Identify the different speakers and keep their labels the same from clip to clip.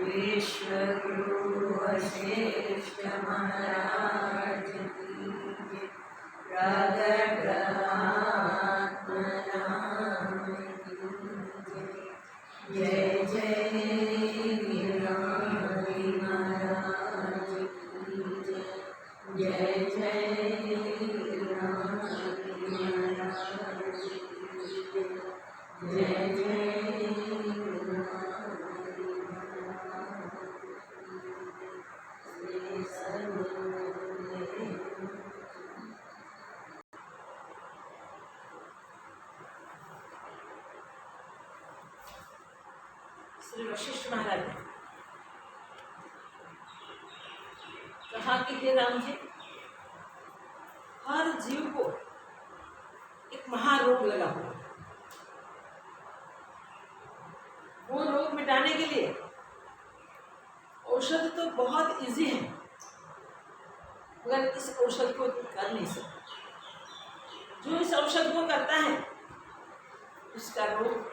Speaker 1: विश्वगुरु वशिष्ठ महाराज की प्रगट आत्मनाम की जय जय गिरिराज महाराज की जय जय गिरिराज महाराज की जय जय श्री वशिष्ठ महाराज ने कहा कि हे राम जी, हर जीव को एक महारोग लगा हुआ, वो रोग मिटाने के लिए औषध तो बहुत इजी है, मगर इस औषध को कर नहीं सकता। जो इस औषध को करता है उसका रोग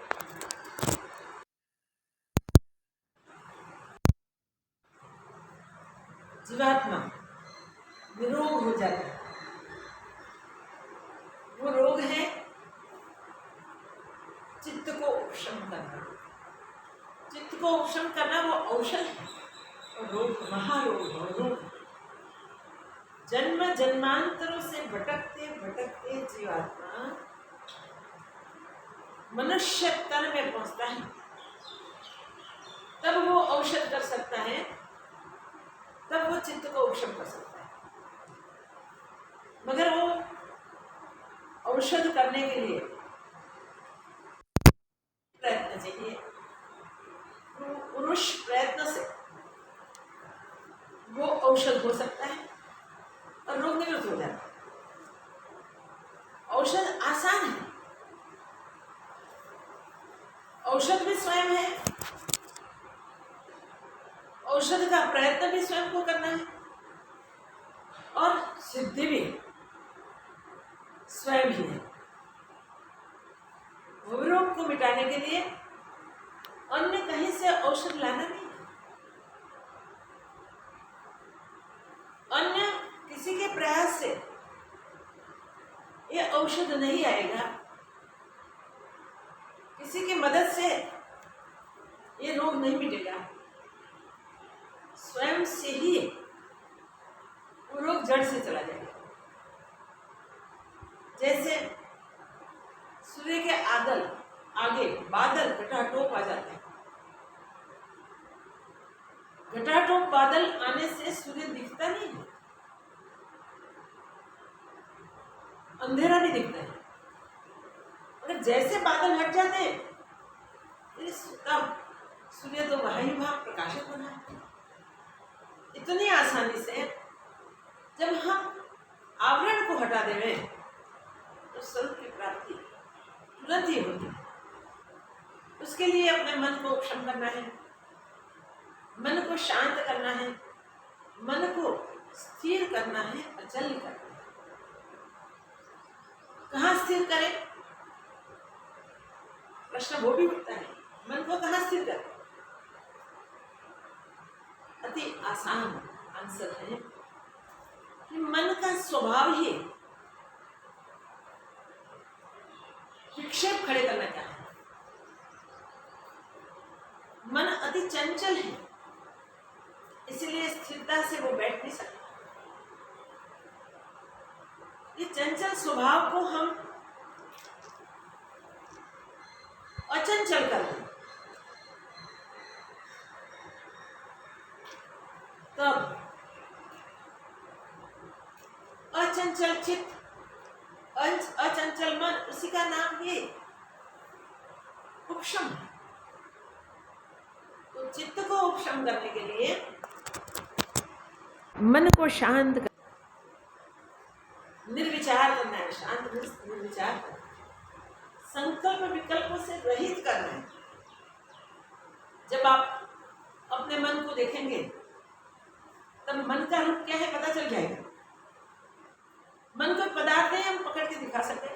Speaker 1: जीवात्मा निरोग हो जाता है। वो रोग है चित्त को उपशम करना। चित्त को उपशम करना वो औषध है, और रोग महारोग है। रोग जन्म जन्मांतरों से भटकते भटकते जीवात्मा मनुष्य तन में पहुंचता है, तब वो औषध कर सकता है, तब वो चित्त को उपशम कर सकता है। मगर वो औषध करने के लिए प्रयत्न चाहिए। पुरुष प्रयत्न से वो औषध हो सकता है और रोग निवृत्त हो जाता है। औषध आसान है, औषध भी स्वयं है, औषध का प्रयत्न भी स्वयं को करना है, और सिद्धि भी स्वयं ही है। रोग को मिटाने के लिए अन्य कहीं से औषध लाना नहीं है, अन्य किसी के प्रयास से ये औषध नहीं आएगा, किसी की मदद से ये रोग नहीं मिटेगा। स्वयं से ही वो रोग जड़ से चला जाएगा। जैसे सूर्य के आगे बादल घटाटोप आ जाते हैं। घटाटोप बादल आने से सूर्य दिखता नहीं है, अंधेरा नहीं दिखता है। अगर जैसे बादल हट जाते हैं, तब सूर्य तो वहीं प्रकाशित बना है। इतनी आसानी से जब हम आवरण को हटा देवे तो स्वरूप की प्राप्ति तुरंत ही होती है। उसके लिए अपने मन को उपशम करना है, मन को शांत करना है, मन को स्थिर करना है, अचल करना है। कहाँ स्थिर करें? प्रश्न वो भी उठता है, मन को कहाँ स्थिर करें? अति आसान आंसर है कि मन का स्वभाव ही विक्षेप खड़े करना चाहता है। मन अति चंचल है, इसलिए स्थिरता से वो बैठ नहीं सकता। ये चंचल स्वभाव को हम अचंचल कर दें, तब अचंचल चित्त, अचंचल मन, उसी का नाम ये उपशम है। तो चित्त को उपशम करने के लिए मन को शांत कर, निर्विचार करना है, शांत निर्विचार करना, संकल्प विकल्पों से रहित करना है। जब आप अपने मन को देखेंगे तब मन का रूप क्या है पता चल जाएगा। मन कोई पदार्थ है हम पकड़ के दिखा सकते,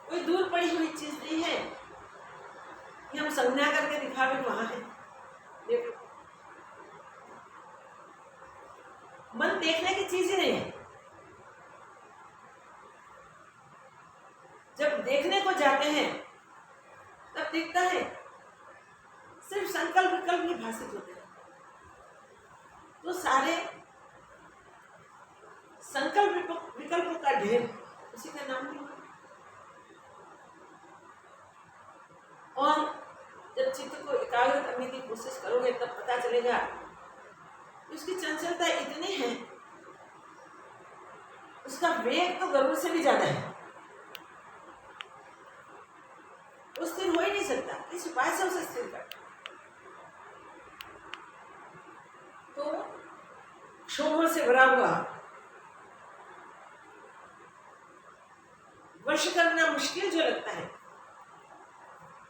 Speaker 1: कोई दूर पड़ी हुई चीज नहीं है कि हम संज्ञा करके दिखा भी वहां है। देखो, मन देखने की चीज ही नहीं है। जब देखने को जाते हैं तब दिखता है, सिर्फ संकल्प विकल्प ही भाषित होते हैं। तो सारे संकल्प विकल्पों का ढेर, उसी का नाम भी। और जब चित्त को एकाग्र करने की कोशिश करोगे तब पता चलेगा कि उसकी चंचलता इतनी है, उसका वेग तो गरुड़ से भी ज्यादा है, वो स्थिर हो ही नहीं सकता। इस उपाय से उसे स्थिर कर, तो क्षोभों से भरा हुआ, वश करना मुश्किल जो लगता है,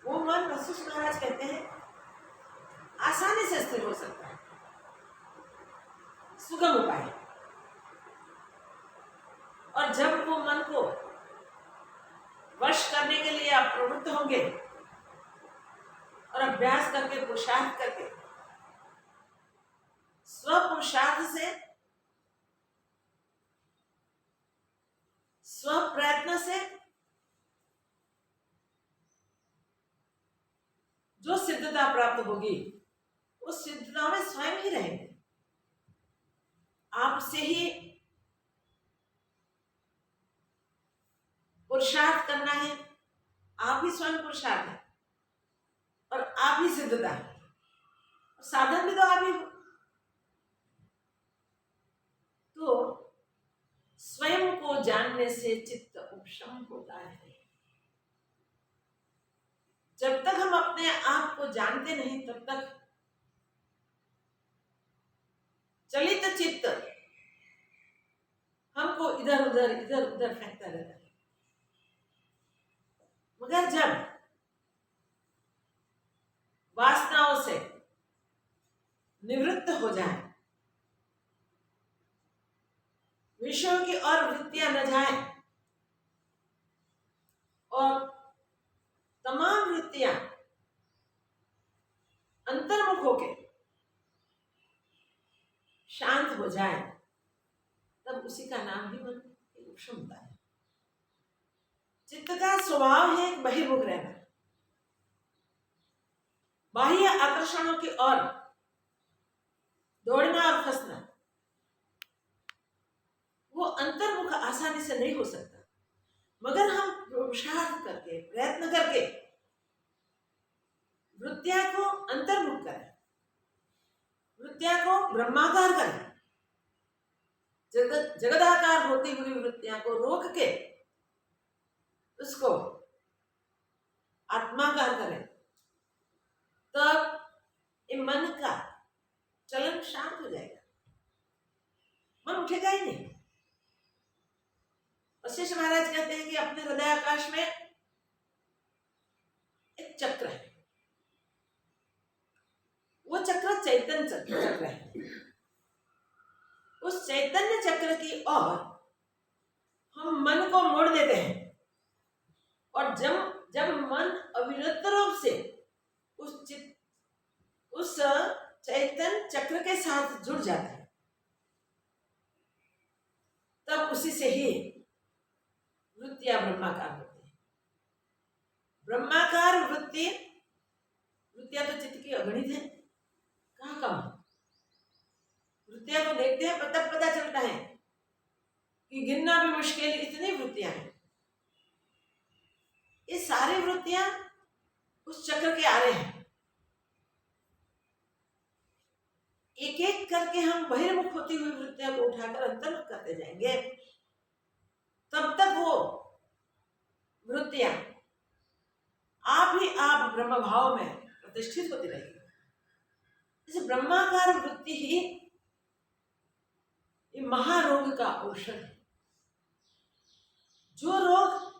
Speaker 1: वो मन वशिष्ठ महाराज कहते हैं आसानी से स्थिर हो सकता है। सुगम उपाय। और जब वो मन को वश करने के लिए आप प्रवृत्त होंगे और अभ्यास करके पुरुषार्थ करके, स्वपुरुषार्थ से, स्व प्रयत्न से जो सिद्धता प्राप्त होगी, उस सिद्धता में स्वयं ही रहेंगे। आपसे ही पुरुषार्थ करना है, आप ही स्वयं पुरुषार्थ है और आप ही सिद्धता है, साधन भी तो आप ही। तो स्वयं को जानने से चित्त उपशम होता है। जब तक हम अपने आप को जानते नहीं तब तक चलित चित्त हमको इधर उधर फेंकता रहता है। मगर जब वासनाओं से निवृत्त हो जाए, विषयों की और वृत्तियां न जाए और तमाम वृत्तियां अंतर्मुख होके शांत हो जाए, तब उसी का नाम ही मन की उपशमता है। चित्त का स्वभाव है बहिर्मुख रहना, बाह्य आकर्षणों की ओर दौड़ना और फंसना। वो अंतर्मुख आसानी से नहीं हो सकता, मगर हम पुरुषार्थ करके, प्रयत्न करके वृत्तियां को अंतर्मुख करें, वृत्तियां को ब्रह्माकार करें, जगदाकार होती हुई वृत्तियां को रोक के उसको आत्माकार करें, तब ये मन का चलन शांत हो जाएगा, मन उठेगा ही नहीं। वशिष्ठ महाराज कहते हैं कि अपने हृदय आकाश में एक चक्र है, वो चक्र चैतन्य चक्र है। उस चैतन्य चक्र की ओर हम मन को मोड़ देते हैं, और जब जब मन अविरत रूप से उस चैतन्य चक्र के साथ जुड़ जाता है, तब उसी से ही वृत्तियां ब्रह्माकार होती है। ब्रह्माकार वृत्तियां तो चित्त की अगणित है, कहाँ कम है। वृत्तियां को देखते हैं तब पता चलता है कि गिनना भी मुश्किल, इतनी वृत्तियां हैं। ये सारी वृत्तियां उस चक्र के आरे हैं। एक एक करके हम बहिर्मुख होती हुई वृत्तियों को उठाकर अंतर्मुख करते जाएंगे, तब तक वो वृत्तियां आप ही आप ब्रह्म भाव में प्रतिष्ठित होती रहेगी। इस ब्रह्माकार वृत्ति ही ये महारोग का औषध है। जो रोग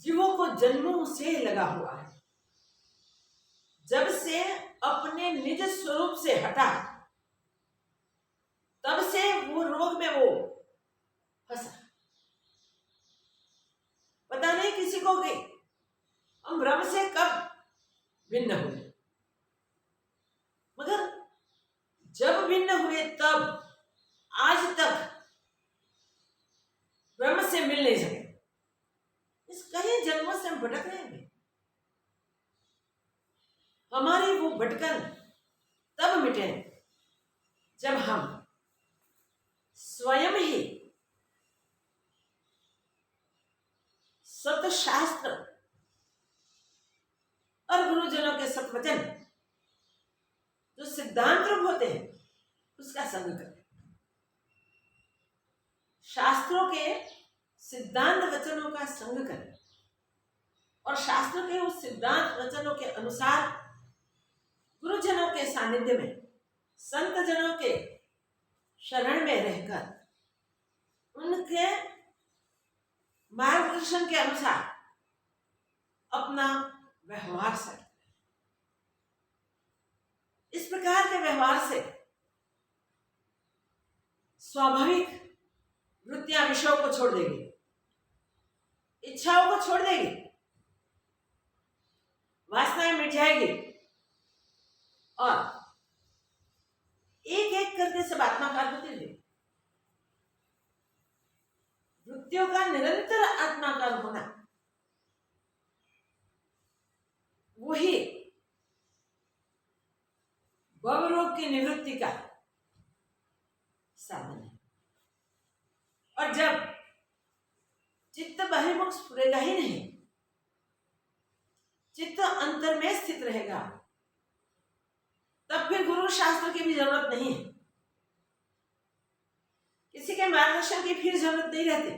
Speaker 1: जीवों को जन्मों से लगा हुआ है, जब से अपने निज स्वरूप से हटा, तब से वो रोग में वो फंसा। पता नहीं किसी को कि हम ब्रह्म से कब भिन्न हुए, मगर जब भिन्न हुए तब आज तक ब्रह्म से मिल नहीं सके। इस कई जन्मों से हम भटक रहे हैं। हमारी वो भटकन तब मिटे जब हम स्वयं ही सतशास्त्र और गुरुजनों के सतवचन जो सिद्धांत रूप होते हैं उसका संग करें। शास्त्रों के सिद्धांत वचनों का संग करें और शास्त्रों के उस सिद्धांत वचनों के अनुसार गुरुजनों के सानिध्य में, संत जनों के शरण में रहकर उनके मार्गदर्शन के अनुसार अपना व्यवहार से, इस प्रकार के व्यवहार से स्वाभाविक वृत्तियां विषयों को छोड़ देगी, इच्छाओं को छोड़ देगी, वासनाएं मिट जाएगी और एक एक करके सब आत्माकार होते हैं। वृत्तियों का निरंतर आत्माकार होना वही भवरोग की निवृत्ति का साधन है। और जब चित्त बहिर्मुख स्फुरेगा ही नहीं, चित्त अंतर में स्थित रहेगा, तब फिर गुरु शास्त्र की भी जरूरत नहीं है, किसी के मार्गदर्शन की फिर जरूरत नहीं रहती।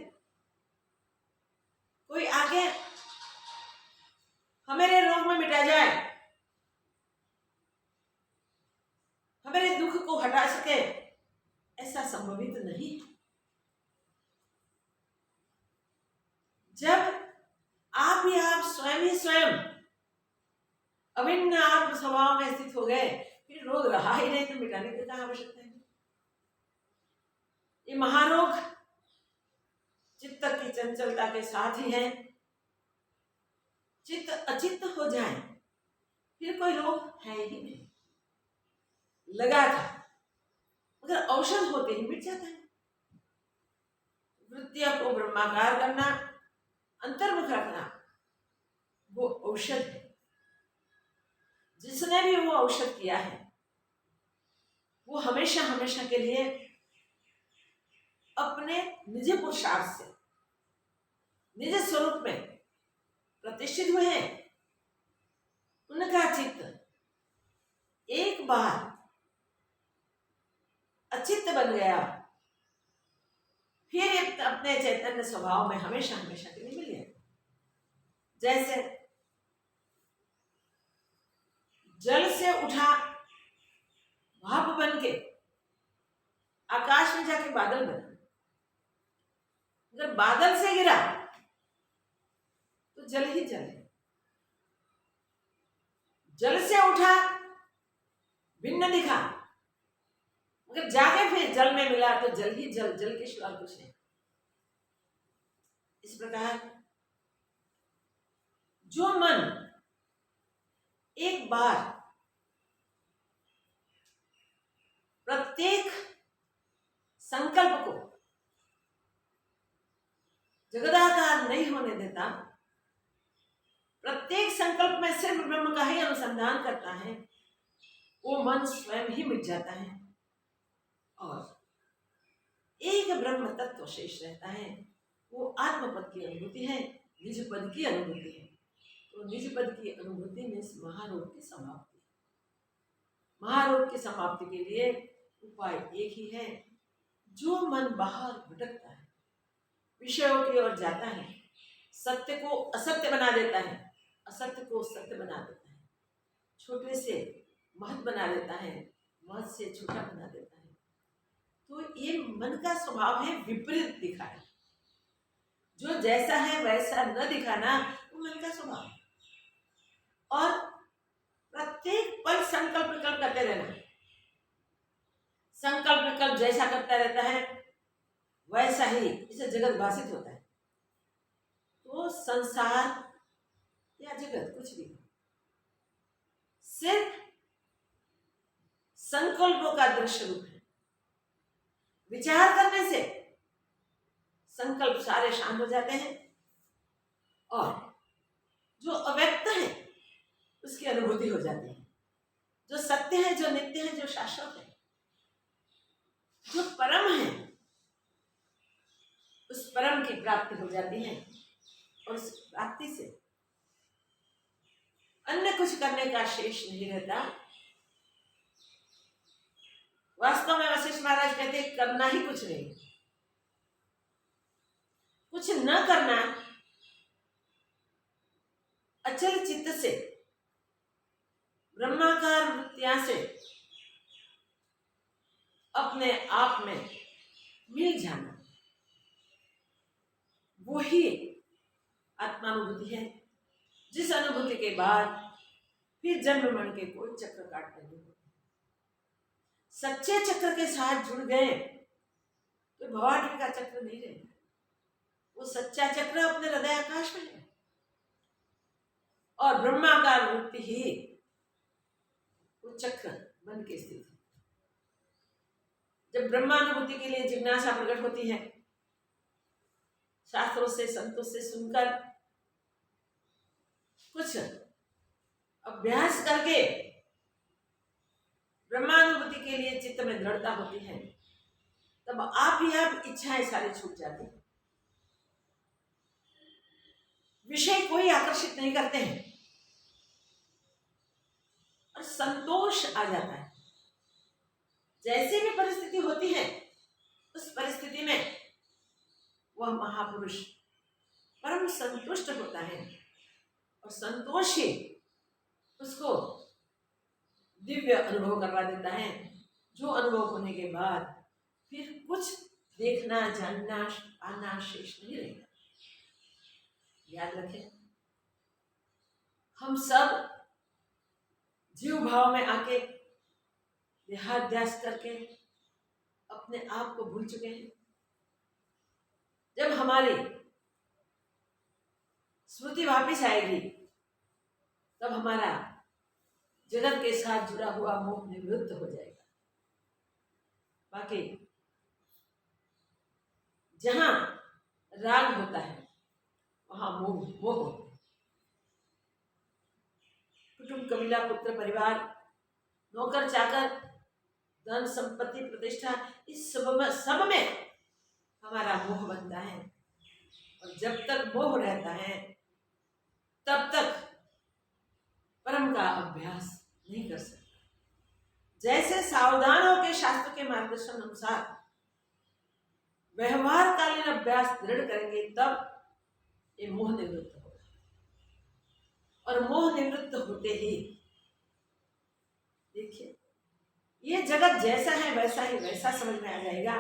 Speaker 1: कोई आगे हमारे रोग में मिटा जाए, हमारे दुख को हटा सके, ऐसा संभवित नहीं। जब आप ही स्वयं अभिन्न आत्म स्वभाव में स्थित हो गए, फिर रोग रहा ही नहीं तो मिटाने की क्या आवश्यकता है। ये महारोग चित्त की चंचलता के साथ ही है। चित्त अचित्त हो जाए फिर कोई रोग है ही नहीं। लगा था मगर औषध होते ही मिट जाता है। वृत्तियों को ब्रह्माकार करना, अंतर्मुख रखना, वो औषध है। जिसने भी वो औषध किया है वो हमेशा हमेशा के लिए अपने निज पुरुषार्थ से निज स्वरूप में प्रतिष्ठित हुए हैं। उनका चित्त एक बार अचित्त बन गया, फिर अपने चैतन्य स्वभाव में हमेशा हमेशा के लिए मिल गया। जैसे जल से उठा भाप बन के आकाश में जाके बादल बना, अगर बादल से गिरा तो जल ही जल है। जल से उठा भिन्न दिखा, मगर जाके फिर जल में मिला तो जल ही जल, जल के सिवा कुछ नहीं। इस प्रकार जो मन एक बार प्रत्येक संकल्प को जगदाकार नहीं होने देता, प्रत्येक संकल्प में सिर्फ ब्रह्म का ही अनुसंधान करता है, वो मन स्वयं ही मिट जाता है और एक ब्रह्म तत्व शेष रहता है। वो आत्मपद की अनुभूति है, निज पद की अनुभूति है। तो निज पद की अनुभूति में महारोग की समाप्ति। महारोग की समाप्ति के लिए उपाय एक ही है। जो मन बाहर भटकता है, विषयों की ओर जाता है, सत्य को असत्य बना देता है, असत्य को सत्य बना देता है, छोटे से महत बना देता है, महत से छोटा बना देता है, तो ये मन का स्वभाव है विपरीत दिखाना। जो जैसा है वैसा न दिखाना, वो मन का स्वभाव है। और प्रत्येक पल संकल्प विकल्प करते रहना। संकल्प विकल्प जैसा करता रहता है वैसा ही इसे जगत भाषित होता है। तो संसार या जगत कुछ भी सिर्फ संकल्पों का दृश्य रूप है। विचार करने से संकल्प सारे शांत हो जाते हैं और जो अव्यक्त है उसकी अनुभूति हो जाती है। जो सत्य है, जो नित्य है, जो शाश्वत है, जो परम है, उस परम की प्राप्ति हो जाती है और उस प्राप्ति से अन्य कुछ करने का शेष नहीं रहता। वास्तव में वशिष्ठ महाराज कहते हैं करना ही कुछ नहीं, कुछ न करना, अचल चित्त से ब्रह्माकार वृत्तियां से अपने आप में मिल जाना, वो ही आत्मानुभूति है। जिस अनुभूति के बाद फिर जन्म मरण के कोई चक्र काटने नहीं होते। सच्चे चक्र के साथ जुड़ गए तो भवाटवी का चक्र नहीं रहेगा। वो सच्चा चक्र अपने हृदय आकाश में है और ब्रह्माकार वृत्ति ही वो चक्र बन के स्थित है। जब ब्रह्मानुभूति के लिए जिज्ञासा प्रकट होती है, शास्त्रों से संतों से सुनकर कुछ अभ्यास करके ब्रह्मानुभूति के लिए चित्त में दृढ़ता होती है, तब आप ही आप इच्छाएं सारी छूट जाती हैं। विषय कोई आकर्षित नहीं करते हैं और संतोष आ जाता है। जैसी भी परिस्थिति होती है उस परिस्थिति में वह महापुरुष परम संतुष्ट होता है और संतोष ही उसको दिव्य अनुभव करवा देता है, जो अनुभव होने के बाद फिर कुछ देखना, जानना, पाना शेष नहीं रहेगा। याद रखें, हम सब जीव भाव में आके देहाध्यास करके अपने आप को भूल चुके हैं। जब हमारी स्मृति वापिस आएगी तब हमारा जगत के साथ जुड़ा हुआ मोह निवृत्त हो जाएगा। बाकी जहां राग होता है वहां मोह होता है। कुटुंब, कबीला, पुत्र, परिवार, नौकर चाकर, धन संपत्ति, प्रतिष्ठा, इस सब में हमारा मोह बनता है और जब तक मोह रहता है तब तक परम का अभ्यास नहीं कर सकता। जैसे सावधान होकर शास्त्र के मार्गदर्शन अनुसार व्यवहार कालीन अभ्यास दृढ़ करेंगे तब ये मोह निवृत्त होगा और मोह निवृत्त होते ही देखिए ये जगत जैसा है वैसा ही वैसा समझ में आ जाएगा।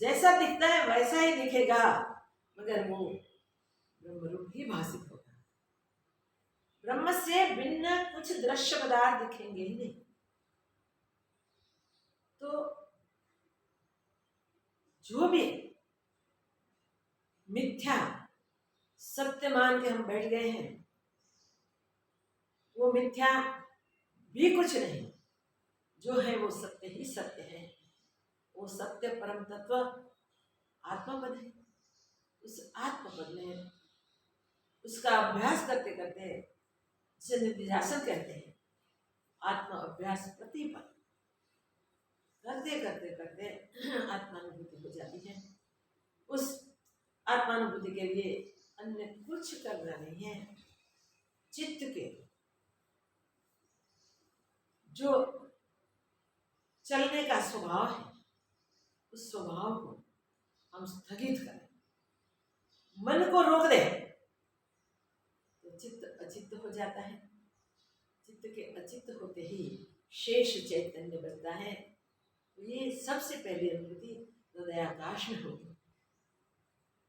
Speaker 1: जैसा दिखता है वैसा ही दिखेगा, मगर वो ब्रह्मरूप ही भाषित होगा। ब्रह्म से भिन्न कुछ दृश्य पदार्थ दिखेंगे ही नहीं। तो जो भी मिथ्या सत्य मान के हम बैठ गए हैं, वो मिथ्या भी कुछ नहीं, जो है वो सत्य ही सत्य है। वो सत्य परम तत्व आत्मपद है। उस आत्मपद में उसका अभ्यास करते करते, जिसे निधिध्यासन कहते हैं, आत्म अभ्यास प्रतिपद करते करते करते आत्मानुभूति हो जाती है। उस आत्मानुभूति के लिए अन्य कुछ करना नहीं है। चित्त के जो चलने का स्वभाव है, उस स्वभाव को हम स्थगित करें, मन को रोक दें, तो चित्त अचित्त हो जाता है। चित्त के अचित्त होते ही शेष चैतन्य बनता है। तो ये सबसे पहली अनुभूति हृदयाकाश में होगी।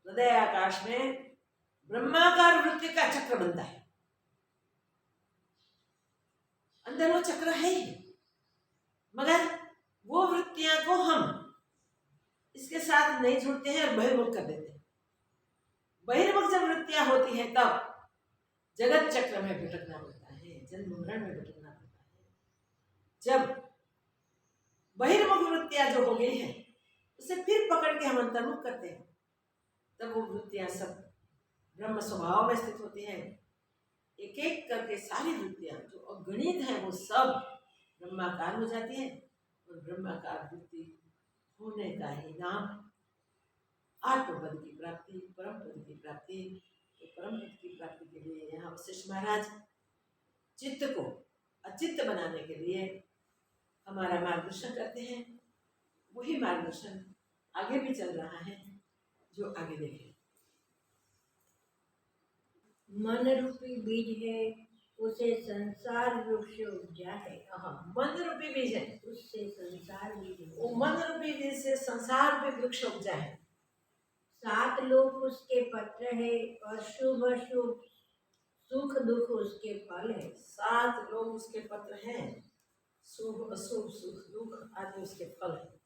Speaker 1: हृदयाकाश में ब्रह्माकार वृत्ति का चक्र बनता है। अंदर वो चक्र है ही, मगर वो वृत्तियां को हम इसके साथ नहीं जुड़ते हैं और बहिर्मुख कर देते हैं। बहिर्मुख जब वृत्तियां होती हैं तब जगत चक्र में भटकना पड़ता है, जन्म मरण में भटकना पड़ता है। जब बहिर्मुख वृत्तियां जो हो गई हैं, उसे फिर पकड़ के हम अंतर्मुख करते हैं, तब वो वृत्तियां सब ब्रह्म स्वभाव में स्थित होती हैं। एक एक करके सारी वृत्तियां जो अगणित हैं वो सब ब्रह्माकार हो जाती है। और ब्रह्माकार वृत्ति होने का ही नाम आत्मपद की प्राप्ति, परम पद की प्राप्ति। तो परम पद की प्राप्ति के लिए यहाँ वशिष्ठ महाराज चित्त को अचित्त बनाने के लिए हमारा मार्गदर्शन करते हैं। वही मार्गदर्शन आगे भी चल रहा है, जो आगे देखें।
Speaker 2: मन रूपी बीज है, उसे संसार वृक्ष उपजा है।
Speaker 1: मन रूपी बीज है,
Speaker 2: उससे संसार बीज,
Speaker 1: वो मन रूपी बीज से संसार रूपी वृक्ष उपजा है।
Speaker 2: 7 लोक उसके पत्र है, और शुभ अशुभ सुख दुख उसके फल है।
Speaker 1: 7 लोग उसके पत्र हैं, शुभ अशुभ सुख दुख आदि उसके फल है।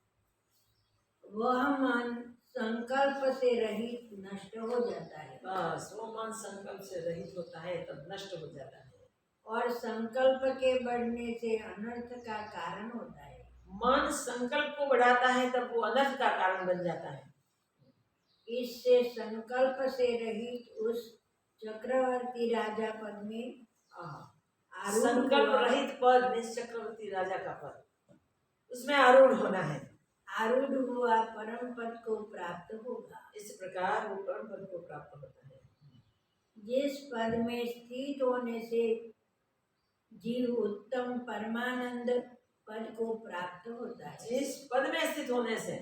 Speaker 2: वह मन संकल्प से रहित नष्ट हो जाता है।
Speaker 1: बस वो मन संकल्प से रहित होता है तब नष्ट हो जाता है।
Speaker 2: और संकल्प के बढ़ने से अनर्थ का कारण होता है।
Speaker 1: मन संकल्प को बढ़ाता है तब वो अनर्थ का कारण बन जाता है।
Speaker 2: इससे संकल्प से रहित उस चक्रवर्ती राजा पद में
Speaker 1: संकल्प रहित पद में चक्रवर्ती राजा का पद, उसमें आरूढ़ होना है।
Speaker 2: आरूढ़ हुआ परम पद को प्राप्त होगा।
Speaker 1: इस प्रकार वो परम पद को प्राप्त होता है।
Speaker 2: जिस पद में स्थित होने से जीव उत्तम परमानंद पद को प्राप्त होता है।
Speaker 1: जिस पद में स्थित होने से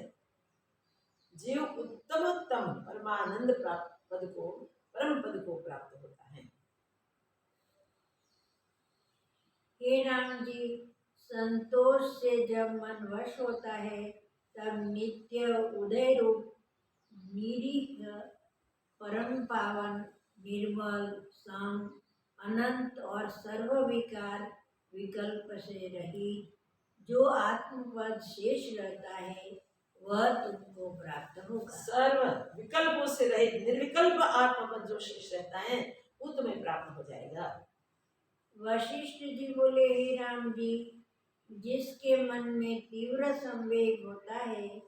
Speaker 1: जीव उत्तमोत्तम परमानंद प्राप्त पद को, परम पद को प्राप्त होता है।
Speaker 2: हे राम जी, संतोष से जब मन वश होता है तब नित्य उदय रूप निरीह परम पावन निर्मल शाम अनंत और सर्व विकार विकल्प से रहित जो आत्मपद शेष रहता है वह तुमको प्राप्त होगा।
Speaker 1: सर्व विकल्पों से रहित निर्विकल्प आत्मपद जो शेष रहता है वो तुम्हें प्राप्त हो जाएगा।
Speaker 2: वशिष्ठ जी बोले, हे राम जी, जिसके मन में तीव्र संवेग होता है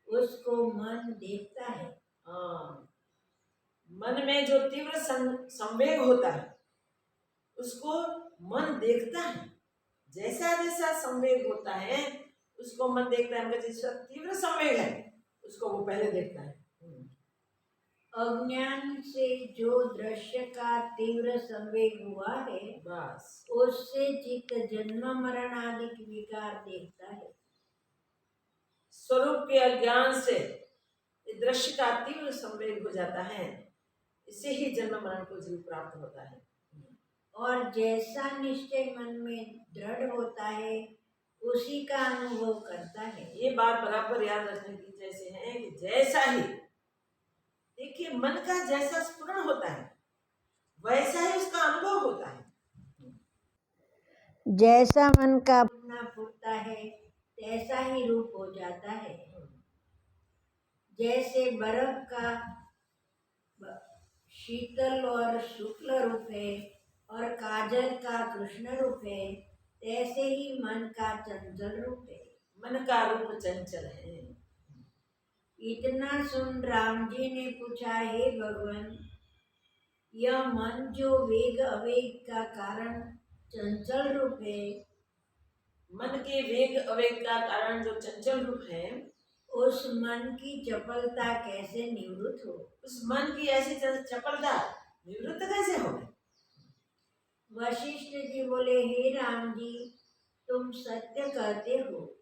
Speaker 2: उसको मन देखता है।
Speaker 1: मन में जो तीव्र संवेग होता है उसको मन देखता है। जैसा जैसा संवेग होता है उसको मन देखता है। जिसका तीव्र संवेग है उसको वो पहले देखता है।
Speaker 2: अज्ञान से जो दृश्य का तीव्र संवेग हुआ है
Speaker 1: बस
Speaker 2: उससे चित्त जन्म मरण आदि विकार देखता है।
Speaker 1: स्वरूप के अज्ञान से दृश्य का तीव्र संवेग हो जाता है, इससे ही जन्म मरण को जीव प्राप्त होता है।
Speaker 2: और जैसा निश्चय मन में दृढ़ होता है उसी का अनुभव करता है।
Speaker 1: ये बात बराबर याद रखने की जैसे है कि जैसा ही, देखिए, मन का जैसा स्फुरण होता है वैसा ही उसका अनुभव होता है।
Speaker 2: जैसा मन का भावना फूटता है तैसा ही रूप हो जाता है। जैसे बर्फ का शीतल और शुक्ल रूप है और काजल का कृष्ण रूप है, तैसे ही मन का चंचल रूप है।
Speaker 1: मन का रूप चंचल है।
Speaker 2: इतना सुन राम जी ने पूछा, हे भगवान, यह मन जो वेग अवेग का कारण चंचल रूप है,
Speaker 1: मन के वेग अवेग का कारण जो चंचल रूप है,
Speaker 2: उस मन की चपलता कैसे निवृत्त हो?
Speaker 1: उस मन की ऐसी चपलता निवृत्त कैसे हो?
Speaker 2: वशिष्ठ जी बोले, हे राम जी, तुम सत्य कहते हो,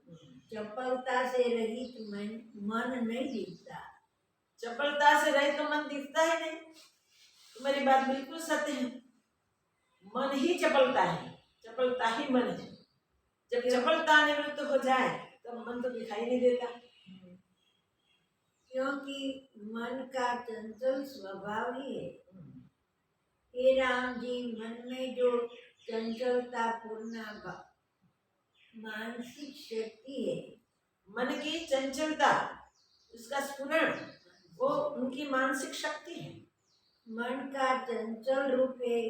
Speaker 2: चपलता से रहित मन नहीं दिखता।
Speaker 1: चपलता से रहित तो मन दिखता ही नहीं। तुम्हारी बात बिल्कुल सत्य है। मन ही चपलता है, चपलता ही मन है। जब चपलता निवृत्त हो जाए तब मन तो दिखाई नहीं देता।
Speaker 2: क्योंकि मन का चंचल स्वभाव ही है। हे राम जी, मन में जो चंचलता पूर्ण मानसिक शक्ति है,
Speaker 1: मन की चंचलता, उसका स्फुरण, वो उनकी मानसिक शक्ति है।
Speaker 2: मन का चंचल रूप है।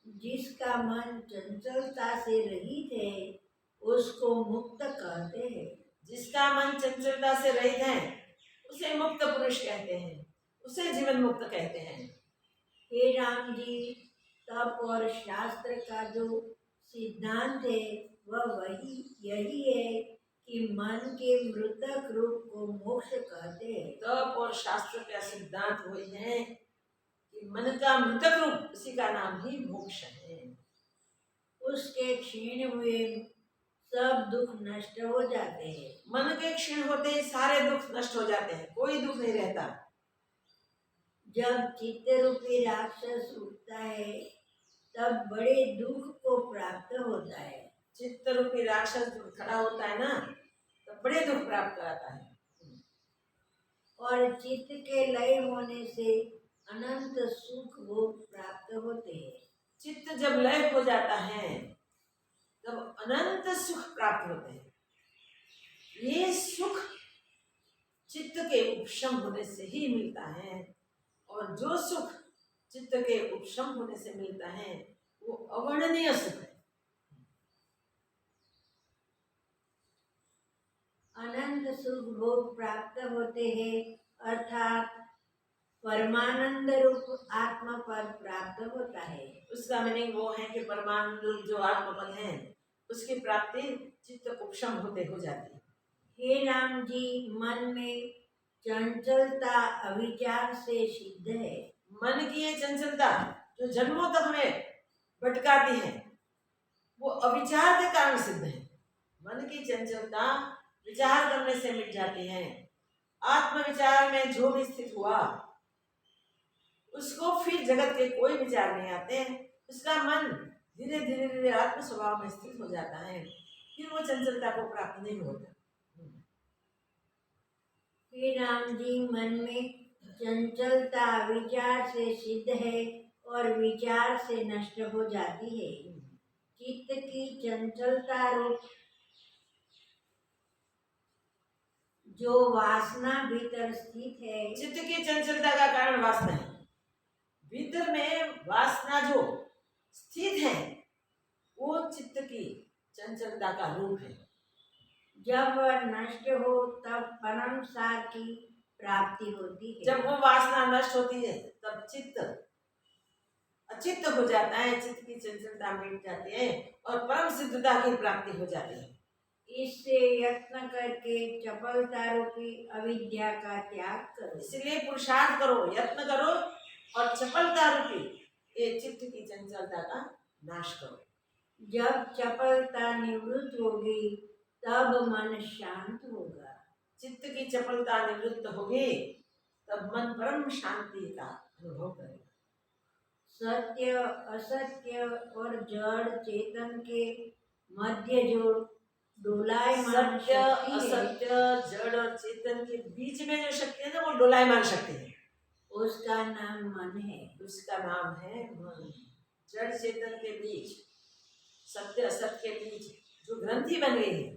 Speaker 2: जिसका मन चंचलता से रहित है, उसको मुक्त कहते हैं।
Speaker 1: जिसका मन चंचलता से रहित है, उसे मुक्त पुरुष कहते हैं, उसे जीवन मुक्त कहते हैं।
Speaker 2: हे राम जी, तप और शास्त्र का जो सिद्धांत है वह यही है कि मन के मृतक रूप को मोक्ष कहते हैं।
Speaker 1: तप और शास्त्र का सिद्धांत वही है कि मन का मृतक रूप, उसी का नाम ही मोक्ष है।
Speaker 2: उसके क्षीण हुए सब दुख नष्ट हो जाते हैं।
Speaker 1: मन के क्षीण होते ही सारे दुख नष्ट हो जाते हैं, कोई दुख नहीं रहता।
Speaker 2: जब चित्त रूपी राक्षस उठता है तब बड़े दुख को प्राप्त होता है।
Speaker 1: चित्त रूपी राक्षस जो खड़ा होता है ना, तो बड़े दुख प्राप्त कराता है।
Speaker 2: और चित्त के लय होने से अनंत सुख भोग प्राप्त होते हैं।
Speaker 1: चित्त जब लय हो जाता है तब अनंत सुख प्राप्त होते हैं। ये सुख चित्त के उपशम होने से ही मिलता है, और जो सुख चित्त के उपशम होने से मिलता है वो अवर्णनीय सुख है।
Speaker 2: अनंत सुख भोग प्राप्त होते हैं, अर्थात परमानंद रूप आत्मा पद प्राप्त होता है।
Speaker 1: उसका मीनिंग वो है कि परमानंद रूप जो आत्मपद है उसकी प्राप्ति चित्त उपशम होते हो जाती है।
Speaker 2: हे राम जी, मन में चंचलता अविचार से सिद्ध है।
Speaker 1: मन की ये चंचलता जो जन्मों तक हमें भटकाती है वो अविचार के कारण सिद्ध है। मन की चंचलता विचार करने से मिट जाती है। आत्मविचार में जो भी स्थित हुआ उसको फिर जगत के कोई विचार नहीं आते हैं। उसका मन धीरे धीरे धीरे आत्म स्वभाव में स्थित हो जाता है, फिर वो चंचलता को प्राप्त नहीं होता।
Speaker 2: हे राम जी, मन में चंचलता विचार से सिद्ध है और विचार से नष्ट हो जाती है। चित्त की चंचलता रूप जो वासना भीतर स्थित है,
Speaker 1: चित्त की चंचलता का कारण वासना है। भीतर में वासना जो स्थित है वो चित्त की चंचलता का रूप है।
Speaker 2: जब वह नष्ट हो तब परम सार की प्राप्ति होती है।
Speaker 1: जब वो वासना नष्ट होती है तब चित्त अचित्त हो जाता है, चित्त की चंचलता मिट जाती है और परम सिद्धता की प्राप्ति हो जाती है।
Speaker 2: इससे यत्न करके चपलता रूपी अविद्या का त्याग करो।
Speaker 1: इसलिए पुरुषार्थ करो, यत्न करो और चपलता रूपी ये चित्त की चंचलता का नाश करो।
Speaker 2: जब चपलता निवृत्त होगी तब मन शांत होगा।
Speaker 1: चित्त की चपलता निवृत्त होगी तब मन परम शांति का अनुभव करेगा।
Speaker 2: सत्य असत्य और जड़ चेतन के मध्य जो डोलायमान
Speaker 1: सत्य
Speaker 2: शक्ति है,
Speaker 1: असत्य जड़ और चेतन के बीच में जो शक्ति है ना वो डोलायमान शक्ति है,
Speaker 2: उसका नाम मन है।
Speaker 1: उसका नाम है मन। जड़ चेतन के बीच, सत्य असत्य के बीच जो ग्रंथि बन गई है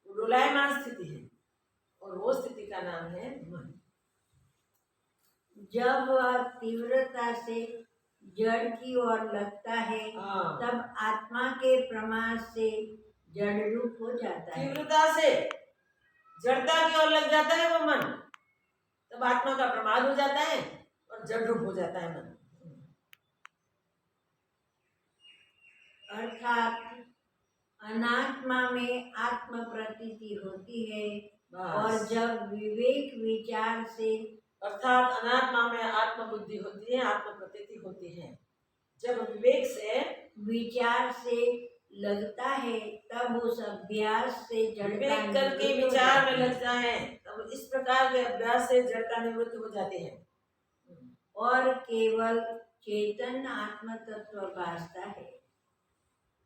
Speaker 1: वो डोलायमान स्थिति है, और वो स्थिति का नाम है मन।
Speaker 2: जब वह तीव्रता से जड़ की ओर लगता है
Speaker 1: हाँ।
Speaker 2: तब आत्मा के प्रमाद से जड़ रूप हो जाता है।
Speaker 1: तीव्रता से जड़ता की ओर लग जाता है वो मन, तब आत्मा का प्रमाद हो जाता है और जड़ रूप हो जाता है मन।
Speaker 2: अर्थात अनात्मा में आत्म प्रतीति होती है, और
Speaker 1: बस।
Speaker 2: जब विवेक विचार से
Speaker 1: अर्थात अनात्मा में आत्म बुद्धि होती है, आत्म प्रतीति होती है। जब विवेक से
Speaker 2: विचार से लगता है तब उस अभ्यास से जड़ता
Speaker 1: विवेक करके
Speaker 2: निवृत्त हो
Speaker 1: विचार में
Speaker 2: जाती है।
Speaker 1: लगता है, तब इस प्रकार के अभ्यास से जड़ता निवृत्त हो जाती है
Speaker 2: और केवल चेतन आत्म तत्व भासता है।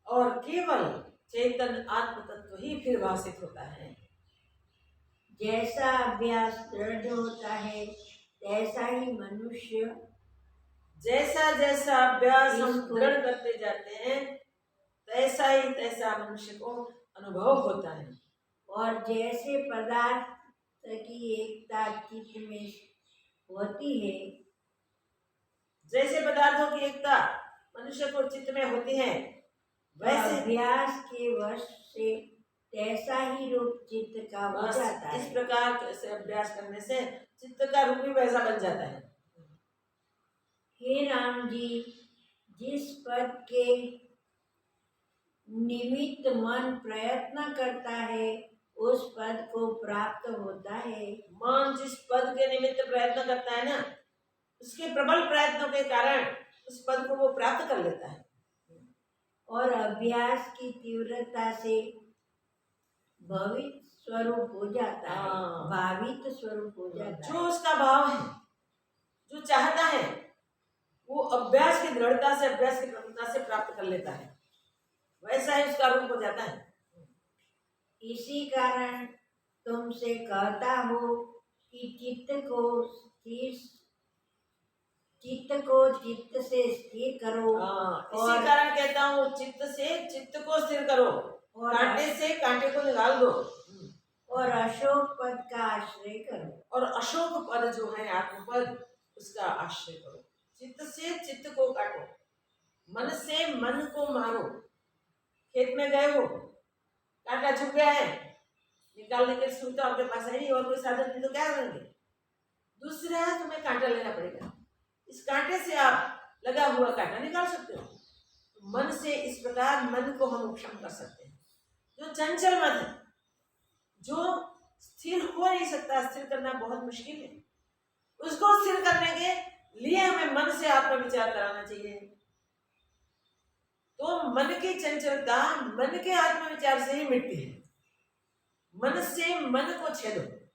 Speaker 1: और केवल चेतन आत्म तत्व ही फिर भाषित होता है।
Speaker 2: जैसा अभ्यास दृढ़ होता है तैसा ही मनुष्य,
Speaker 1: जैसा जैसा अभ्यास हम
Speaker 2: इसको-
Speaker 1: दृढ़ करते जाते हैं तैसा ही तैसा मनुष्य को अनुभव होता है।
Speaker 2: और जैसे पदार्थ की एकता चित्त में होती है,
Speaker 1: जैसे पदार्थों की एकता मनुष्य को चित्त में होती है, वैसे
Speaker 2: अभ्यास के वश से तैसा ही रूप चित्त का हो
Speaker 1: बस
Speaker 2: जाता
Speaker 1: इस
Speaker 2: है।
Speaker 1: प्रकार से अभ्यास करने से चित्त का रूप भी वैसा बन जाता है।
Speaker 2: हे राम जी, जिस पद के निमित्त मन प्रयत्न करता है उस पद को प्राप्त होता है।
Speaker 1: मन जिस पद के निमित्त प्रयत्न करता है ना, उसके प्रबल प्रयत्नों के कारण उस पद को वो प्राप्त कर लेता है।
Speaker 2: और अभ्यास की तीव्रता से भवित स्वरूप हो जाता है,
Speaker 1: हाँ।
Speaker 2: भावित स्वरूप हो जाता
Speaker 1: जो
Speaker 2: है।
Speaker 1: उसका भाव है, जो चाहता है, वो अभ्यास की दृढ़ता से, अभ्यास की प्रमुखता से प्राप्त कर लेता है, वैसा ही उसका रूप हो जाता है।
Speaker 2: इसी कारण तुमसे कहता हूँ कि चित्त से स्थिर करो।
Speaker 1: इसी कारण कहता हूँ चित्त से चित्त को स्थिर करो,
Speaker 2: और
Speaker 1: कांटे से कांटे को निकाल दो,
Speaker 2: और अशोक पद का आश्रय करो।
Speaker 1: और अशोक पद जो है आत्मपद, उसका आश्रय करो। चित्त से चित्त को काटो, मन से मन को मारो। खेत में गए हो, कांटा झुक गया है, निकालने के सुविधा आपके पास है नहीं और कोई साधन नहीं, तो क्या करेंगे? दूसरा तुम्हें कांटा लेना पड़ेगा। इस कांटे से आप लगा हुआ कांटा निकाल सकते हो। मन से इस प्रकार मन को हम उपशम कर सकते हैं। जो चंचल मन है, जो स्थिर हो नहीं सकता, स्थिर करना बहुत मुश्किल है, उसको स्थिर करने के लिए हमें मन से आत्म विचार कराना चाहिए। तो मन की चंचलता मन के आत्म विचार से ही मिटती है। मन से मन को छेदो,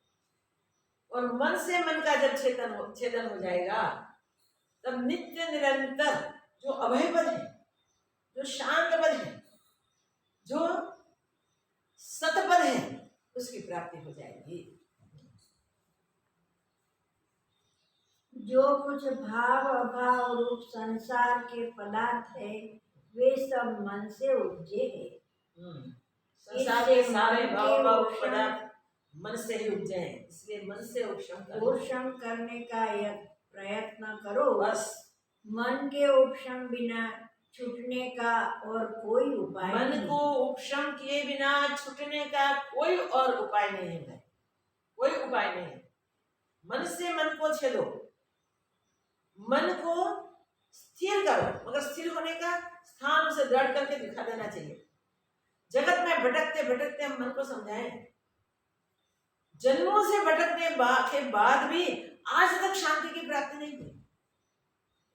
Speaker 1: और मन से मन का जब छेदन हो जाएगा, तब नित्य निरंतर जो अभय पद है, जो शांत पद है, जो सतपद है, उसकी प्राप्ति हो जाएगी।
Speaker 2: जो कुछ भाव अभाव रूप संसार के पदार्थ है वे सब मन से उपजे है।
Speaker 1: संसार के सारे भाव पदार्थ मन से ही उपजे हैं, इसलिए मन से
Speaker 2: उपशम करने का प्रयत्न करो।
Speaker 1: बस
Speaker 2: मन के उपशम बिना छूटने का और कोई उपाय
Speaker 1: मन
Speaker 2: नहीं।
Speaker 1: को उपशम किए बिना छूटने का कोई और उपाय नहीं है, कोई उपाय नहीं है। मन से मन को छेदो, मन को स्थिर करो, मगर स्थिर होने का स्थान उसे दृढ़ करके दिखा देना चाहिए। जगत में भटकते भटकते हम मन को समझाएं, जन्मों से भटकने के बाद भी आज तक शांति की प्राप्ति नहीं हुई।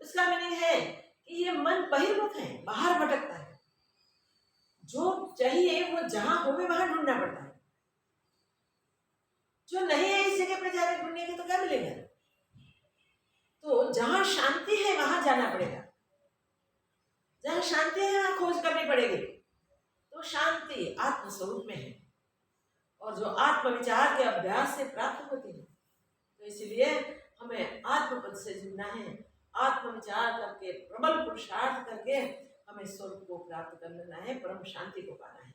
Speaker 1: इसका मीनिंग है कि ये मन बहिर्मुख है, बाहर भटकता है। जो चाहिए वो जहां हो वहां ढूंढना पड़ता है, जो नहीं है इस जगह पर जाकर ढूंढेंगे तो क्या मिलेगा? तो जहां शांति है वहां जाना पड़ेगा, जहां शांति है वहां खोज करनी पड़ेगी। तो शांति आत्म स्वरूप में है, और जो आत्म विचार के अभ्यास से प्राप्त होती है। तो इसलिए हमें आत्मपद से जुड़ना है, आत्म विचार करके प्रबल पुरुषार्थ करके हमें स्वरूप को प्राप्त कर लेना है, परम शांति को पाना है।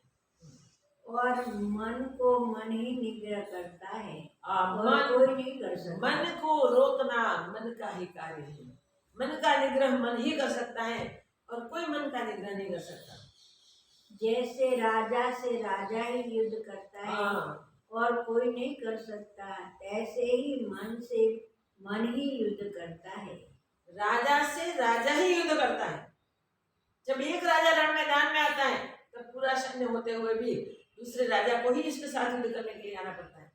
Speaker 2: और मन को मन ही निग्रह करता है और
Speaker 1: मन
Speaker 2: कोई नहीं कर सकता।
Speaker 1: मन को रोकना मन का ही कार्य है। मन का निग्रह मन ही कर सकता है और कोई मन का निग्रह नहीं कर सकता।
Speaker 2: जैसे राजा से राजा ही युद्ध करता है और कोई नहीं कर सकता, ऐसे ही मन से मन ही युद्ध करता है।
Speaker 1: राजा से राजा ही युद्ध करता है। जब एक राजा रण मैदान में आता है तब पूरा सैन्य होते हुए भी दूसरे राजा को ही इसके साथ युद्ध करने के लिए आना पड़ता है।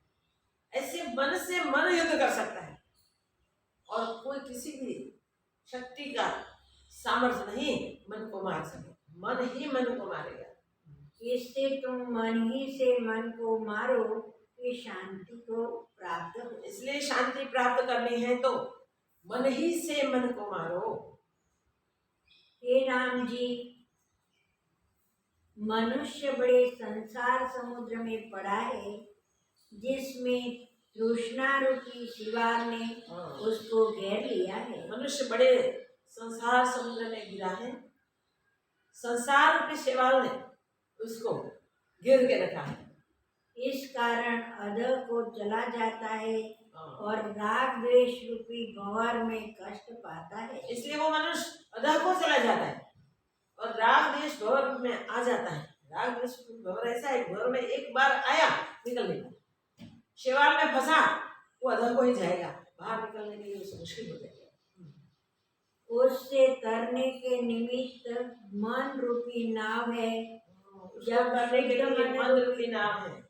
Speaker 1: ऐसे मन से मन युद्ध कर सकता है और कोई किसी भी शक्ति का सामर्थ्य नहीं मन को मार सके। मन ही मन को मारेगा।
Speaker 2: इससे तुम मन ही से मन को मारो कि शांति को प्राप्त हो।
Speaker 1: इसलिए शांति प्राप्त करनी है तो मन ही से मन को मारो।
Speaker 2: हे राम जी, मनुष्य बड़े संसार समुद्र में पड़ा है जिसमें तृष्णा रूपी शिवार ने उसको घेर लिया है।
Speaker 1: मनुष्य बड़े संसार समुद्र में गिरा है। संसार रूपी शिवार ने उसको घेर के रखा है।
Speaker 2: इस कारण अधः को चला जाता है और राग द्वेष रूपी भंवर में कष्ट पाता है। इसलिए
Speaker 1: वो मनुष्य अधः को चला जाता है और राग द्वेष भंवर में आ जाता है। राग द्वेष भंवर ऐसा है, भंवर में एक बार आया निकल नहीं पाता। शिवार में फंसा वो अधः को ही जाएगा, बाहर निकलने के लिए उसे मुश्किल हो जाएगा।
Speaker 2: उससे तरने के निमित्त मन रूपी नाव है।
Speaker 1: जब करने के लिए मन रूपी नाव है।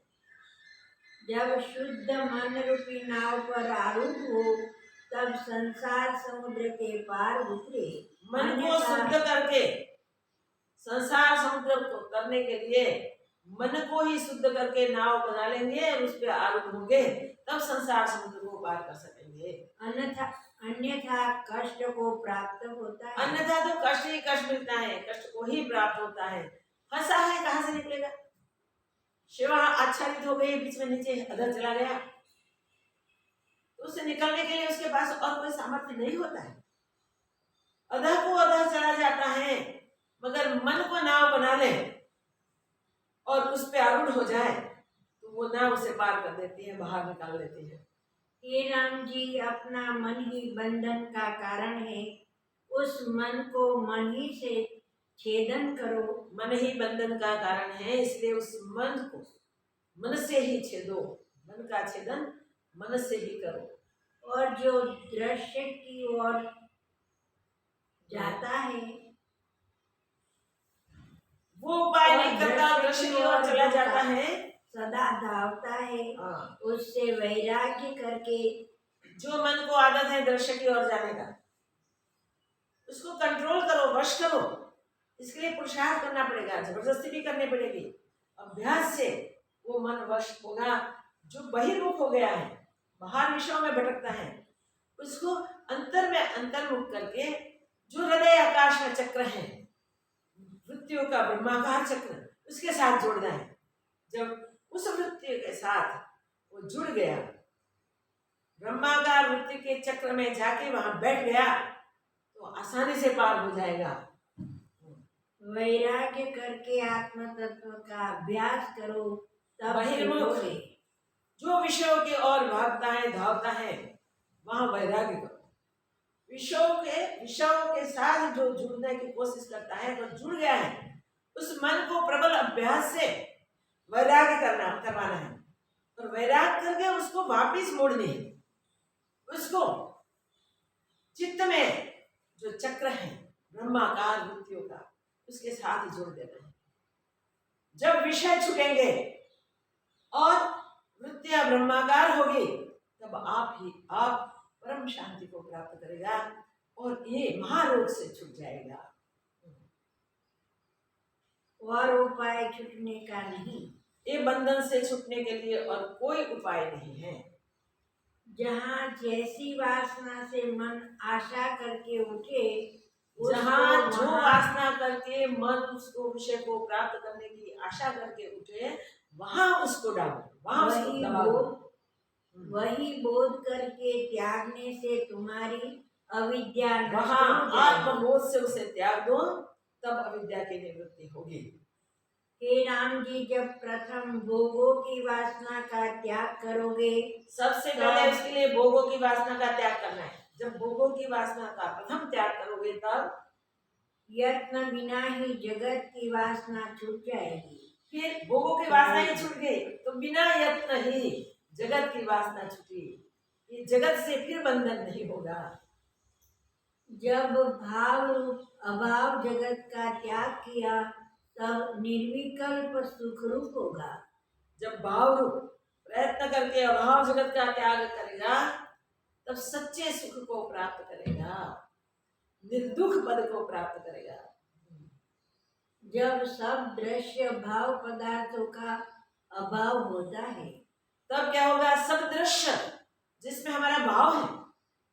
Speaker 2: जब शुद्ध मन रूपी नाव पर आरूढ़ हो तब संसार समुद्र के पार उतरे।
Speaker 1: मन को शुद्ध करके संसार समुद्र को करने के लिए मन को ही शुद्ध करके नाव बना लेंगे और उस पर आरूढ़ होंगे तब संसार समुद्र को पार कर सकेंगे।
Speaker 2: अन्यथा कष्ट को प्राप्त होता है।
Speaker 1: अन्यथा तो कष्ट ही कष्ट मिलता है, कष्ट को ही प्राप्त होता है। फंसा है कहाँ से निकलेगा? शिवा आच्छादित हो गई, बीच में नीचे अधः चला गया तो उससे निकलने के लिए उसके पास और कोई सामर्थ्य नहीं होता है। अधः को अधः चला जाता है, मगर मन को नाव बना ले और उस पे आरूढ़ हो जाए तो वो नाव उसे पार कर देती है, बाहर निकाल देती है।
Speaker 2: हे राम जी, अपना मन ही बंधन का कारण है। उस मन को मन ही से छेदन करो।
Speaker 1: मन ही बंधन का कारण है, इसलिए उस मन को मन से ही छेदो। मन का छेदन मन से ही करो।
Speaker 2: और जो दृश्य की ओर जाता है
Speaker 1: वो उपाय नहीं करता, दृश्य की ओर चला जाता है,
Speaker 2: सदा धावता है। उससे वैराग्य करके
Speaker 1: जो मन को आदत है दृश्य की ओर जाने का उसको कंट्रोल करो, वश करो। इसके लिए पुरुषार्थ करना पड़ेगा, जबरदस्ती भी करनी पड़ेगी। अभ्यास से वो मन वश होगा। जो बहिर्मुख हो गया है, बाहर विषयों में भटकता है, उसको अंतर में अंतर्मुख करके जो हृदय आकाश का चक्र है, वृत्तियों का ब्रह्माकार चक्र, उसके साथ जोड़ना है। जब उस वृत्ति के साथ वो जुड़ गया, ब्रह्माकार वृत्ति के चक्र में जाके वहां बैठ गया तो आसानी से पार हो जाएगा।
Speaker 2: वैराग्य करके आत्म तत्व का अभ्यास करो तब
Speaker 1: बहिर्मुख जो विषयों की ओर भागता है, धावता है, वहां वैराग्य करो। विषयों के साथ जो जुड़ने की कोशिश करता है, तो जुड़ गया है, उस मन को प्रबल अभ्यास से वैराग्य करवाना है और वैराग्य करके उसको वापिस मोड़नी है। उसको चित्त में जो चक्र है ब्रह्माकार वृत्तियों का, उसके साथ जोड़ देना है। जब विषय छूटेंगे और वृत्तियां ब्रह्माकार होगी तब आप परम शांति को प्राप्त करेगा और ये महारोग से छूट जाएगा।
Speaker 2: और उपाय छूटने का नहीं,
Speaker 1: ये बंधन से छूटने के लिए और कोई उपाय नहीं है।
Speaker 2: जहाँ जैसी वासना से मन आशा करके उठे,
Speaker 1: जहाँ जो वासना करके मन उसको विषय को प्राप्त करने की आशा करके उठे, वहां उसको डालो, वहां उसको दबाओ।
Speaker 2: वही बोध करके त्यागने से तुम्हारी अविद्या
Speaker 1: वहां आत्मबोध से उसे त्याग दो, तब अविद्या की निवृत्ति होगी।
Speaker 2: हे राम जी, जब प्रथम भोगों की वासना का त्याग करोगे,
Speaker 1: सबसे पहले उसके लिए भोगों की वासना का त्याग करना है। जब भोगों की वासना का प्रथम त्याग करोगे तब
Speaker 2: यत्न बिना ही जगत की वासना छूट जाएगी।
Speaker 1: फिर भोगों की वासना ही छूट गई तो बिना यत्न ही जगत की वासना छूटी। ये जगत से फिर बंधन नहीं होगा।
Speaker 2: जब भाव रूप अभाव जगत का त्याग किया तब निर्विकल्प सुख रूप होगा।
Speaker 1: जब भाव रूप प्रयत्न करके अभाव जगत का त्याग करेगा तब सच्चे सुख को प्राप्त करेगा, निर्दुख पद को प्राप्त करेगा।
Speaker 2: जब सब दृश्य भाव पदार्थों का अभाव होता है
Speaker 1: तब क्या होगा? सब दृश्य जिसमें हमारा भाव है,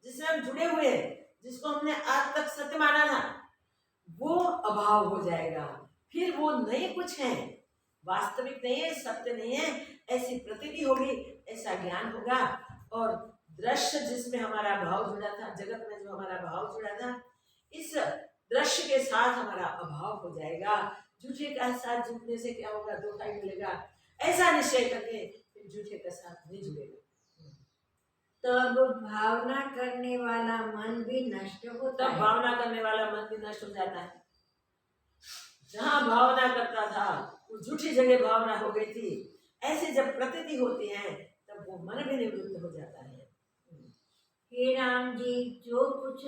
Speaker 1: जिसमें हम जुड़े हुए हैं, जिसको हमने आज तक सत्य माना था, वो अभाव हो जाएगा। फिर वो नहीं कुछ है, वास्तविक नहीं है, सत्य नहीं है, ऐसी प्रतीति होगी, ऐसा ज्ञान होगा। और दृश्य जिसमें हमारा भाव जुड़ा था, जगत में जो हमारा भाव जुड़ा था, इस दृश्य के साथ हमारा अभाव हो जाएगा। झूठे का साथ जुड़ने से क्या होगा? धोखा ही मिलेगा। ऐसा निश्चय करके फिर झूठे का साथ नहीं जुड़ेगा।
Speaker 2: तब भावना करने वाला मन भी नष्ट होता है।
Speaker 1: तब भावना करने वाला मन भी नष्ट हो जाता है। जहां भावना करता था वो झूठी जगह भावना हो गई थी। ऐसे जब प्रतीति होती है तब वो मन भी निवृत्त हो जाता है।
Speaker 2: हे राम जी, जो कुछ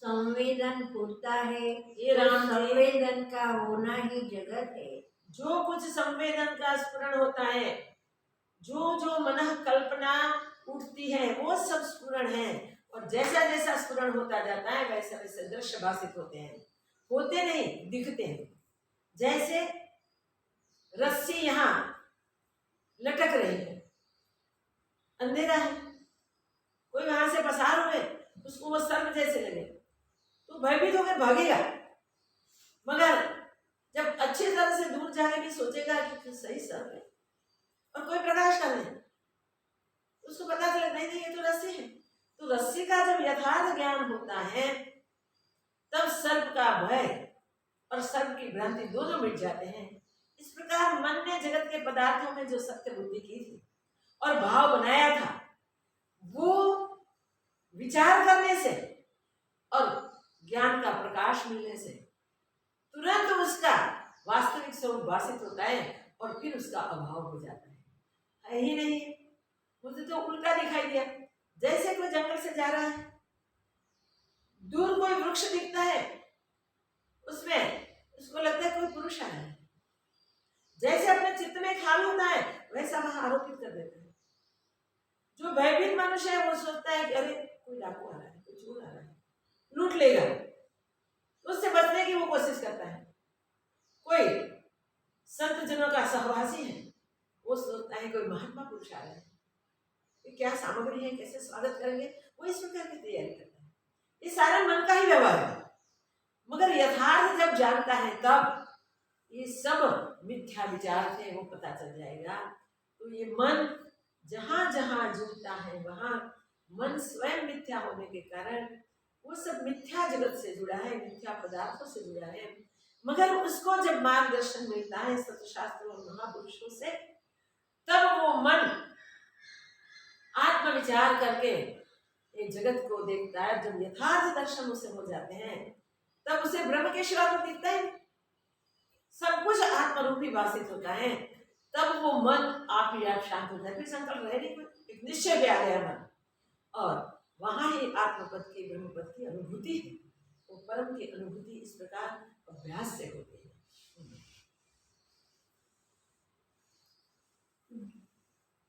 Speaker 2: संवेदन फूटता है,
Speaker 1: ये राम जी,
Speaker 2: संवेदन का होना ही जगत है।
Speaker 1: जो कुछ संवेदन का स्फुरण होता है, जो जो मन कल्पना उठती है, वो सब स्फुरण है। और जैसा जैसा स्फुरण होता जाता है वैसे वैसे दृश्य भाषित होते हैं। होते नहीं, दिखते हैं। जैसे रस्सी यहाँ लटक रही है, अंधेरा है, कोई वहां से पसार हुए, उसको वो सर्प जैसे लगे तो भयभीत होकर भागेगा। मगर जब अच्छी तरह से दूर जाके भी सोचेगा कि सही सर्प है और कोई प्रकाश कर नहीं, उसको पता चले नहीं नहीं ये तो रस्सी है। तो रस्सी का जब यथार्थ ज्ञान होता है तब सर्प का भय और सर्प की भ्रांति दोनों मिट जाते हैं। इस प्रकार मन ने जगत के पदार्थों में जो सत्य बुद्धि की थी और भाव बनाया था, वो विचार करने से और ज्ञान का प्रकाश मिलने से तुरंत उसका वास्तविक स्वरूप भाषित होता है और फिर उसका अभाव हो जाता है ही नहीं। मुझे तो उल्टा दिखाई दिया। जैसे कोई जंगल से जा रहा है, दूर कोई वृक्ष दिखता है, उसमें उसको लगता है कोई पुरुष आया है। जैसे अपने चित्त में ख्याल होता है वैसा वहां आरोपित कर देता है। जो भयभीत मनुष्य है वो सोचता है कि अरे कोई डाकू आ रहा है, कोई चोर आ रहा है, लूट लेगा। उससे बचने की वो कोशिश करता है। कोई संत जनों का सहवासी है, वो सोचता है कोई महात्मा पुरुष आ रहा है, क्या सामग्री है, कैसे स्वागत करेंगे, वो इस प्रकार की तैयारी करता है। ये सारा मन का ही व्यवहार है। मगर यथार्थ जब जानता है तब ये सब मिथ्या विचार थे वो पता चल जाएगा। तो ये मन जहां जहां जुड़ता है वहां मन स्वयं मिथ्या होने के कारण वो सब मिथ्या जगत से जुड़ा है, मिथ्या पदार्थों से जुड़ा है। मगर उसको जब मार्गदर्शन मिलता है सत्शास्त्रों और महापुरुषों से, तब वो मन आत्मविचार करके ये जगत को देखता है। जब यथार्थ दर्शन उसे हो जाते हैं तब उसे ब्रह्म के सिवा तो दिखता है, सब कुछ आत्मरूपी भाषित होता है। तब वो मन आप ही आप शांत होता है, फिर संकल्प रहे नहीं, एक निश्चय पे आ गया मन, और वहां ही आत्मपद की ब्रह्मपद की अनुभूति है। वो परम की अनुभूति इस प्रकार अभ्यास से होती है।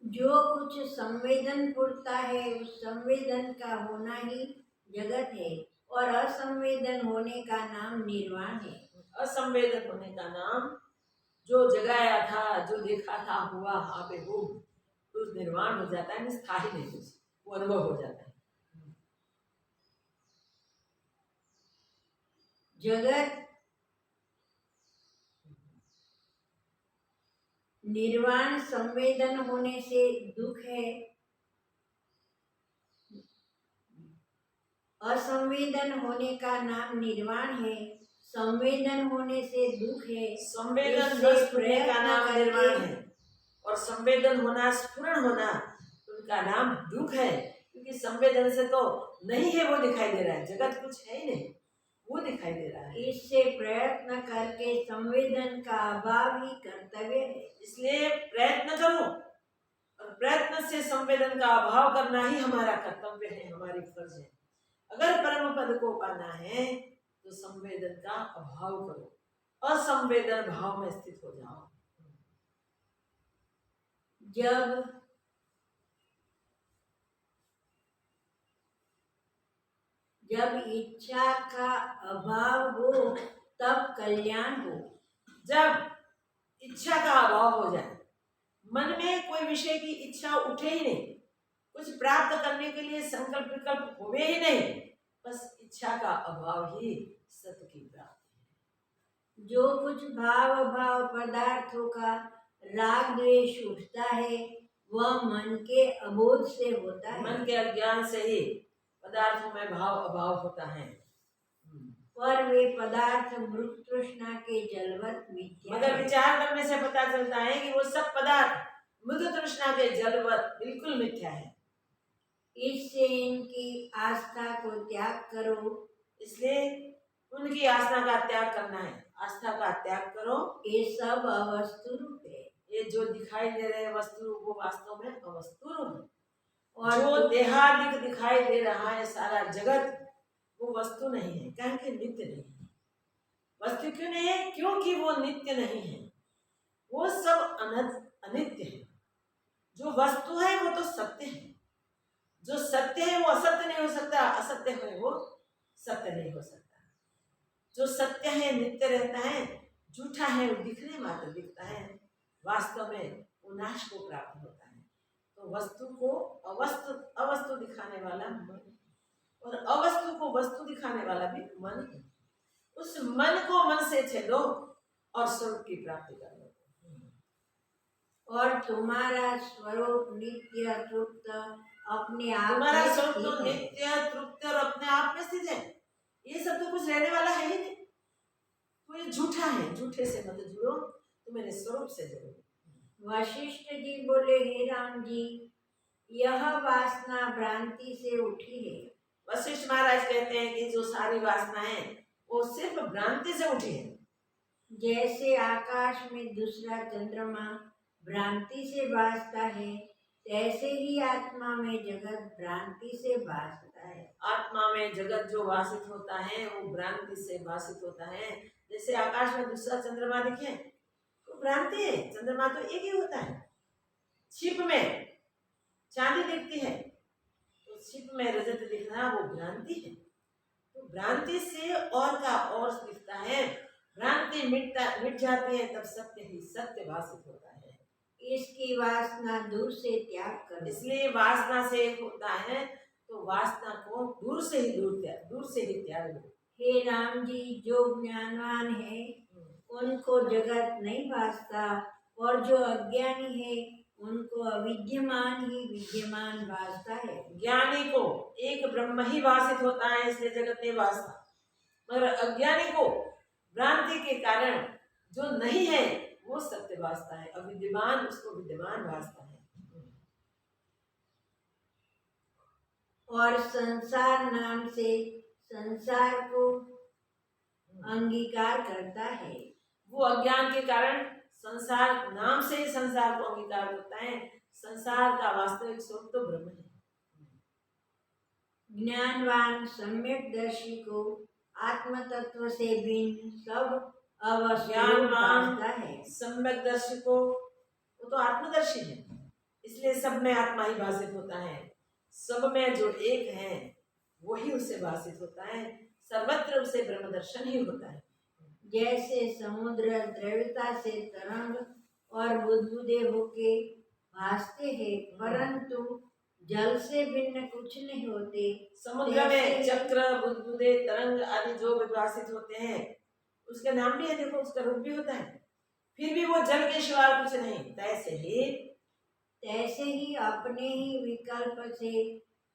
Speaker 2: जो कुछ संवेदन फूटता है उस संवेदन का होना ही जगत है और असंवेदन होने का नाम निर्वाण है।
Speaker 1: असंवेदन होने का नाम जो जगाया था, जो देखा था, हुआ हाबे हो, तो निर्वाण हो जाता है, स्थायी नहीं, कुछ वो अनुभव हो जाता है।
Speaker 2: जगत निर्वाण संवेदन होने से दुख है, असंवेदन होने का नाम निर्वाण है, संवेदन होने से दुख है,
Speaker 1: संवेदन
Speaker 2: इससे
Speaker 1: नष्ट होने का
Speaker 2: प्रयत्न
Speaker 1: नाम
Speaker 2: करके
Speaker 1: निर्वाण है, और संवेदन होना, स्फुरण होना, उनका नाम दुख है। क्योंकि संवेदन से तो नहीं है, वो दिखाई दे रहा है, जगत कुछ है ही नहीं, वो दिखाई दे रहा है।
Speaker 2: इससे प्रयत्न करके संवेदन का अभाव ही कर्तव्य है।
Speaker 1: इसलिए प्रयत्न करो, और प्रयत्न से संवेदन का अभाव करना ही हमारा कर्तव्य है, हमारी फर्ज है। अगर परम पद को पाना है तो संवेदन का अभाव करो, असंवेदन भाव में स्थित हो जाओ।
Speaker 2: जब इच्छा का अभाव हो तब कल्याण हो।
Speaker 1: जब इच्छा का अभाव हो जाए, मन में कोई विषय की इच्छा उठे ही नहीं, कुछ प्राप्त करने के लिए संकल्प विकल्प होवे ही नहीं, बस इच्छा का अभाव ही सत्य की प्राप्ति है।
Speaker 2: जो कुछ भाव पदार्थों का राग द्वेष उठता है वह मन के अबोध से होता है।
Speaker 1: मन के अज्ञान से ही पदार्थों में भाव अभाव होता है।
Speaker 2: पर वे पदार्थ मृत तृष्णा के जलवत मिथ्या
Speaker 1: मगर
Speaker 2: है।
Speaker 1: विचार करने से पता चलता है कि वो सब पदार्थ मृत तृष्णा के जलवत बिल्कुल मिथ्या है।
Speaker 2: इससे इनकी आस्था को त्याग करो।
Speaker 1: इसलिए उनकी आस्था का त्याग करना है, आस्था का त्याग करो।
Speaker 2: ये सब अवस्तु रूप है।
Speaker 1: ये जो दिखाई दे रहे वस्तु रूप वो वास्तव में अवस्तु रूप है,
Speaker 2: और
Speaker 1: जो देहादिक दिखाई दे रहा है सारा जगत वो वस्तु नहीं है, कहें कि नित्य नहीं है। वस्तु क्यों नहीं है? क्योंकि वो नित्य नहीं है, वो सब अनित्य है। जो वस्तु है वो तो सत्य है, जो सत्य है वो असत्य नहीं हो सकता, असत्य है वो सत्य नहीं हो सकता। जो सत्य है नित्य रहता है, झूठा है वो दिखने मात्र दिखता है, वास्तव में वो नाश को प्राप्त होता है। तो वस्तु को अवस्तु दिखाने वाला मन, और अवस्तु को वस्तु दिखाने वाला भी मन है। उस मन को मन से छेदो और स्वरूप की प्राप्ति कर लो।
Speaker 2: और तुम्हारा स्वरूप नित्य तृप्त अपने आप
Speaker 1: तुम्हारा
Speaker 2: में
Speaker 1: स्वरूप तो
Speaker 2: स्थित है।
Speaker 1: नित्य तृप्त और अपने आप में स्थित है। ये सब तो कुछ रहने वाला है ही नहीं, तो ये झूठा है। झूठे से मत जुड़ो, तो मेरे स्वरूप से जुड़ो।
Speaker 2: वशिष्ठ जी बोले, हे राम जी, यह वासना भ्रांति से उठी है।
Speaker 1: वशिष्ठ महाराज कहते हैं कि जो सारी वासना है वो सिर्फ भ्रांति से उठी है।
Speaker 2: जैसे आकाश में दूसरा चंद्रमा भ्रांति से भासता है, तैसे ही आत्मा में जगत भ्रांति से भासता है।
Speaker 1: आत्मा में जगत जो भाषित होता है वो भ्रांति से भाषित होता है। जैसे आकाश में दूसरा चंद्रमा दिखे तो भ्रांति है, चंद्रमा तो एक ही होता है। छिप में चांदी दिखती है तो छिप में रजत दिखना वो भ्रांति है। तो भ्रांति से और का और दिखता है, भ्रांति मिट जाती है, तब सत्य ही सत्य भाषित होता है।
Speaker 2: इसकी वासना दूर से त्याग करो।
Speaker 1: इसलिए वासना से एक होता है तो वासना को दूर से ही त्याग दो।
Speaker 2: हे राम जी, जो ज्ञानवान है उनको जगत नहीं भासता, और जो अज्ञानी है उनको अविद्यमान ही विद्यमान भासता है।
Speaker 1: ज्ञानी को एक ब्रह्म ही भाषित होता है, इसलिए जगत नहीं भासता, मगर अज्ञानी को भ्रांति के कारण जो नहीं है वो सत्य भासता है, अविद्यमान उसको विद्यमान भासता है।
Speaker 2: और संसार नाम से संसार को अंगीकार करता है।
Speaker 1: वो अज्ञान के कारण संसार नाम से ही संसार को अंगीकार करता है। संसार का वास्तविक स्वरूप तो ब्रह्म है।
Speaker 2: ज्ञानवान सम्यक दर्शी को आत्म तत्व से भिन्न सब अवस्तु भासता है।
Speaker 1: सम्यक दर्शी को वो तो आत्मदर्शी है, इसलिए सब में आत्मा ही भाषित होता है। सब में जो एक है वही उससे भाषित होता है, सर्वत्र उसे ब्रह्म दर्शन ही होता है।
Speaker 2: जैसे समुद्र द्रव्यता से तरंग और बुदबुदे होके भासते हैं, परंतु जल से भिन्न कुछ नहीं होते।
Speaker 1: समुद्र में चक्र बुदबुदे तरंग आदि जो विभाषित होते हैं उसके नाम भी है, देखो उसका रूप भी होता है, फिर भी वो जल के सिवा कुछ नहीं।
Speaker 2: तैसे ही अपने ही विकल्प से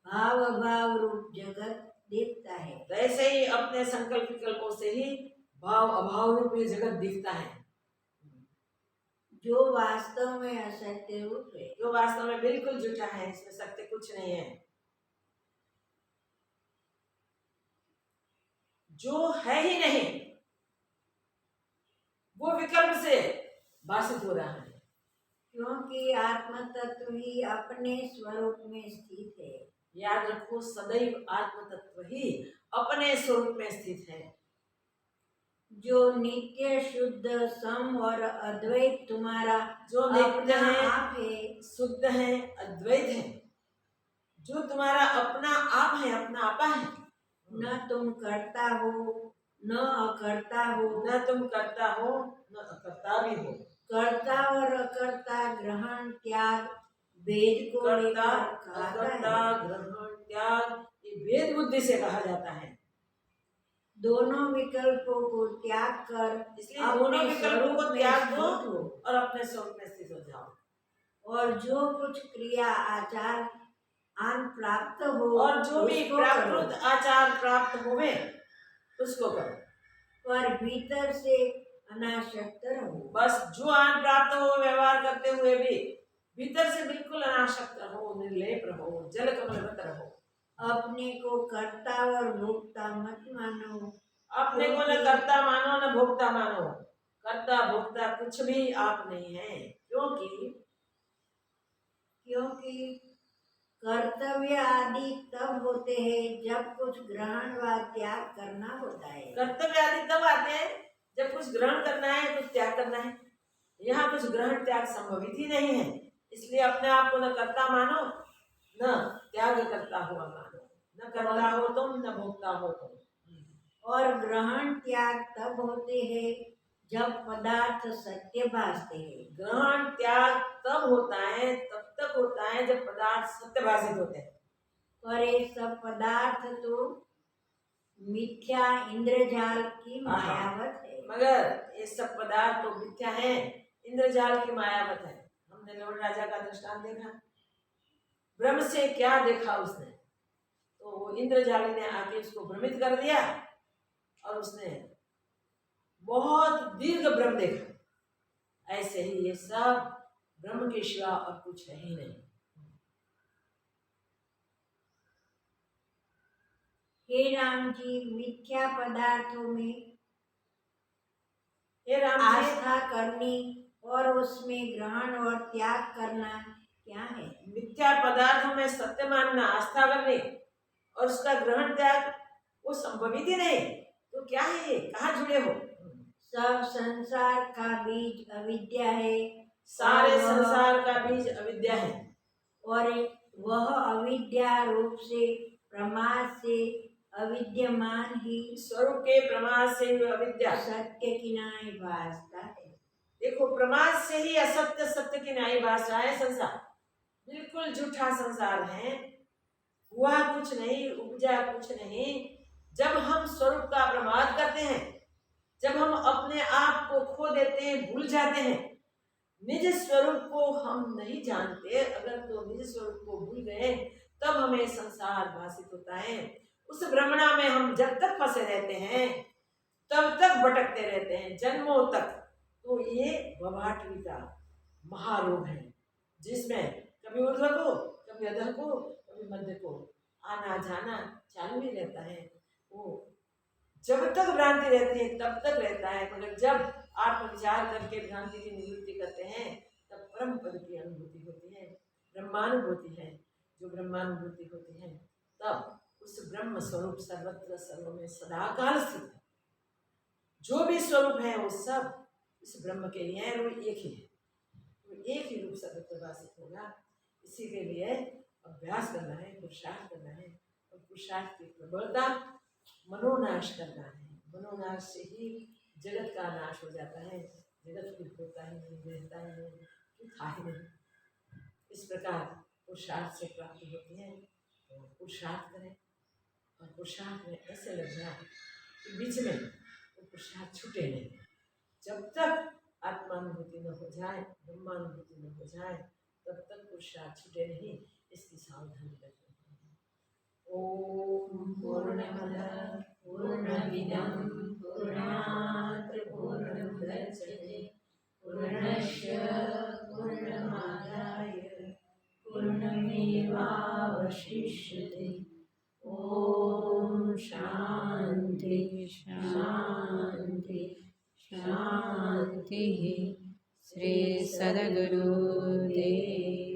Speaker 2: भाव रूप जगत देखता है।
Speaker 1: वैसे ही अपने संकल्प विकल्पों से ही भाव अभाव रूप ये जगत दिखता है,
Speaker 2: जो वास्तव में असत्य रूप है।
Speaker 1: जो वास्तव में बिल्कुल झूठा है, इसमें सत्य कुछ नहीं है। जो है ही नहीं वो विकल्प से भाषित हो रहा है,
Speaker 2: क्योंकि आत्म तत्व ही अपने स्वरूप में स्थित है।
Speaker 1: याद रखो, सदैव आत्म तत्व ही अपने स्वरूप में स्थित है।
Speaker 2: जो नित्य शुद्ध सम और अद्वैत तुम्हारा
Speaker 1: जो नित्य
Speaker 2: अपना
Speaker 1: है,
Speaker 2: आप है,
Speaker 1: शुद्ध है, अद्वैत है, जो तुम्हारा अपना आप है, अपना आपा है।
Speaker 2: न तुम करता हो न अकर्ता हो,
Speaker 1: न तुम करता हो न अकर्ता भी हो।
Speaker 2: कर्ता और अकर्ता ग्रहण त्याग भेद को
Speaker 1: कर्ता
Speaker 2: लेकर कहा
Speaker 1: अकर्ता
Speaker 2: है।
Speaker 1: ग्रहण त्याग ये भेद बुद्धि से कहा जाता है।
Speaker 2: दोनों विकल्पों को त्याग कर
Speaker 1: इसलिए दोनों विकल्पों को त्याग दो
Speaker 2: हो
Speaker 1: और अपने स्वरूप में स्थित हो जाओ।
Speaker 2: और जो कुछ क्रिया आचार आन प्राप्त हो
Speaker 1: और जो भी
Speaker 2: उसको
Speaker 1: प्राकृत
Speaker 2: करो,
Speaker 1: आचार प्राप्त होवे उसको करो,
Speaker 2: पर भीतर से अनासक्त रहो। बस
Speaker 1: जो आन प्राप्त हो व्यवहार करते हुए भी भीतर से बिल्कुल अनासक्त रहो, निर्लेप रहो, जल कमलवत रहो।
Speaker 2: अपने को कर्ता और भोक्ता मत मानो।
Speaker 1: अपने को न कर्ता मानो न भोक्ता मानो। कर्ता भोक्ता कुछ भी आप नहीं है,
Speaker 2: क्योंकि कर्तव्य आदि तब होते हैं जब कुछ ग्रहण व त्याग करना होता है।
Speaker 1: कर्तव्य आदि तब आते हैं जब कुछ ग्रहण करना है, कुछ त्याग करना है। यहाँ कुछ ग्रहण त्याग संभवित ही नहीं है, इसलिए अपने आप को न कर्ता मानो न त्याग करता हुआ मानो। न कर्ता हो तुम न भोक्ता हो तुम।
Speaker 2: और ग्रहण त्याग तब होते हैं जब पदार्थ सत्य भासते हैं।
Speaker 1: ग्रहण त्याग तब होता है, तब तक होता है जब पदार्थ सत्य भाषित होते हैं।
Speaker 2: पर ये सब पदार्थ तो मिथ्या इंद्रजाल की मायावत है।
Speaker 1: मगर ये सब पदार्थ तो मिथ्या है, इंद्रजाल की मायावत है। हमने लवण राजा का दृष्टांत देखा, ब्रह्म से क्या देखा उसने, तो वो इंद्रजाली ने आके उसको भ्रमित कर दिया और उसने बहुत दीर्घ ब्रह्म देखा। ऐसे ही ये सब ब्रह्म के सिवा और कुछ है ही नहीं।
Speaker 2: हे राम जी, मिथ्या पदार्थों में
Speaker 1: हे राम जी,
Speaker 2: आस्था करनी और उसमें ग्रहण और त्याग करना क्या है?
Speaker 1: मिथ्या पदार्थों में सत्य मानना, आस्था करनी और उसका ग्रहण त्याग वो संभवित ही नहीं, तो क्या है ये, कहाँ जुड़े हो?
Speaker 2: सब संसार का बीज अविद्या है।
Speaker 1: सारे संसार का बीज अविद्या है
Speaker 2: और वह अविद्या रूप से प्रमाद से अविद्यमान ही
Speaker 1: स्वरूप के प्रमाद से ही अविद्या
Speaker 2: सत्य की नाई भासता है।
Speaker 1: देखो, प्रमाद से ही असत्य सत्य की नाई भास रहा है संसार। बिल्कुल झूठा संसार है, हुआ कुछ नहीं, उपजा कुछ नहीं। जब हम स्वरूप का प्रमाद करते हैं, जब हम अपने आप को खो देते हैं, भूल जाते हैं, निज स्वरूप को हम नहीं जानते, अगर तो निज स्वरूप को भूल गए तब हमें संसार भाषित होता है। उस भ्रमणा में हम जब तक फंसे रहते हैं तब तक भटकते रहते हैं, जन्मों तक। तो ये भवाटवी का महारोग है, जिसमें कभी ऊर्ध्व को, कभी अधर को, कभी मध्य को आना जाना चालू ही रहता है। वो जब तक भ्रांति रहती है तब तक रहता है, मगर जब आत्म विचार करके भ्रांति की निवृत्ति करते हैं तब परम पद की अनुभूति होती है, ब्रह्मानुभूति है। जो ब्रह्मानुभूति होती है तब उस ब्रह्म स्वरूप सर्वत्र सर्व में सदाकाल स्थित है। जो भी स्वरूप है वो सब इस ब्रह्म के लिए है, वो एक ही है, वो एक ही रूप सर्वत्र भाषित होगा। इसी के लिए अभ्यास करना है, पुरुषार्थ करना है, और पुरुषार्थ की प्रबलता मनोनाश करना है। मनोनाश से ही जगत का नाश हो जाता है, जगत कुछ होता ही नहीं, रहता ही नहीं, कुछ था ही नहीं। इस प्रकार पुरुषार्थ से प्राप्ति होती है। तो पुरुषार्थ करें और पुरुषार्थ में ऐसे लग जाए कि बीच में वो पुरुषार्थ छूटे नहीं। जब तक आत्मानुभूति न हो जाए, ब्रह्मानुभूति न हो जाए, तब तक पुरुषार्थ छूटे नहीं। इसकी सावधानी रखें। ओम पूर्णमद पूर्णमिदं पूर्णात्
Speaker 2: मुदच्यते पूर्णस्य पूर्णमादाय पूर्णमेवावशिष्यते। ओम शांति शांति शांति। श्री सद्गुरुदेव